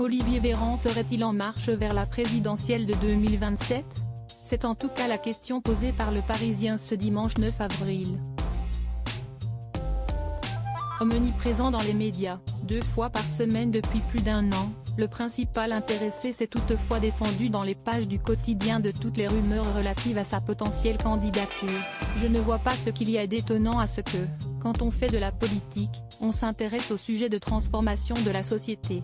Olivier Véran serait-il en marche vers la présidentielle de 2027? C'est en tout cas la question posée par Le Parisien ce dimanche 9 avril. Omniprésent dans les médias, 2 fois par semaine depuis plus d'1 an, le principal intéressé s'est toutefois défendu dans les pages du quotidien de toutes les rumeurs relatives à sa potentielle candidature. Je ne vois pas ce qu'il y a d'étonnant à ce que, quand on fait de la politique, on s'intéresse au sujet de transformation de la société.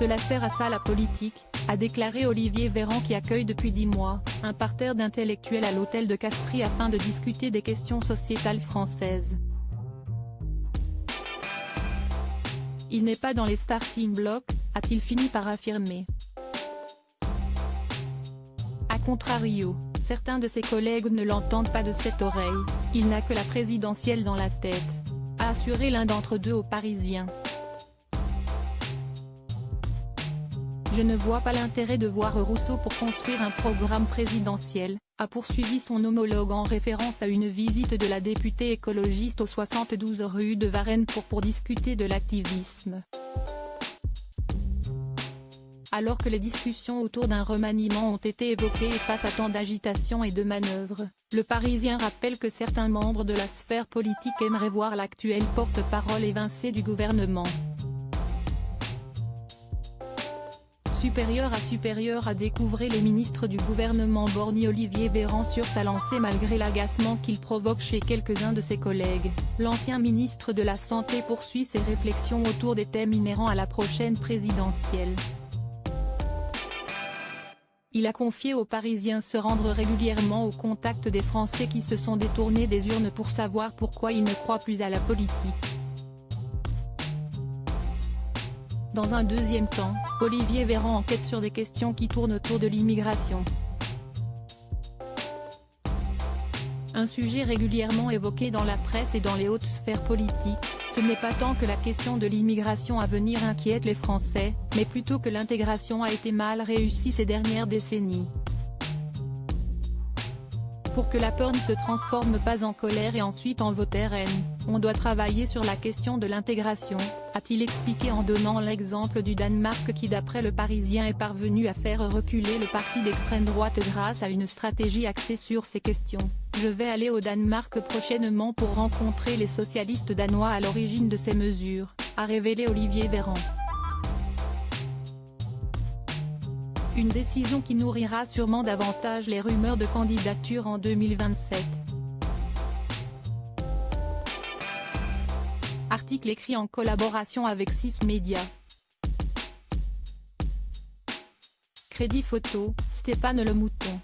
Cela sert à ça la politique, a déclaré Olivier Véran qui accueille depuis 10 mois, un parterre d'intellectuels à l'hôtel de Castries afin de discuter des questions sociétales françaises. Il n'est pas dans les starting blocks, a-t-il fini par affirmer. A contrario, certains de ses collègues ne l'entendent pas de cette oreille, il n'a que la présidentielle dans la tête, a assuré l'un d'entre eux aux Parisiens. Je ne vois pas l'intérêt de voir Rousseau pour construire un programme présidentiel, a poursuivi son homologue en référence à une visite de la députée écologiste au 72 rue de Varennes pour discuter de l'activisme. Alors que les discussions autour d'un remaniement ont été évoquées et face à tant d'agitation et de manœuvres, Le Parisien rappelle que certains membres de la sphère politique aimeraient voir l'actuel porte-parole évincé du gouvernement. Supérieur à découvrir les ministres du gouvernement borgne Olivier Véran sur sa lancée malgré l'agacement qu'il provoque chez quelques-uns de ses collègues. L'ancien ministre de la Santé poursuit ses réflexions autour des thèmes inhérents à la prochaine présidentielle. Il a confié aux Parisiens se rendre régulièrement au contact des Français qui se sont détournés des urnes pour savoir pourquoi ils ne croient plus à la politique. Dans un deuxième temps, Olivier Véran enquête sur des questions qui tournent autour de l'immigration. Un sujet régulièrement évoqué dans la presse et dans les hautes sphères politiques, ce n'est pas tant que la question de l'immigration à venir inquiète les Français, mais plutôt que l'intégration a été mal réussie ces dernières décennies. Pour que la peur ne se transforme pas en colère et ensuite en vote RN, on doit travailler sur la question de l'intégration, a-t-il expliqué en donnant l'exemple du Danemark qui d'après Le Parisien est parvenu à faire reculer le parti d'extrême droite grâce à une stratégie axée sur ces questions. Je vais aller au Danemark prochainement pour rencontrer les socialistes danois à l'origine de ces mesures, a révélé Olivier Véran. Une décision qui nourrira sûrement davantage les rumeurs de candidature en 2027. Article écrit en collaboration avec 6 médias. Crédit photo, Stéphane Le Mouton.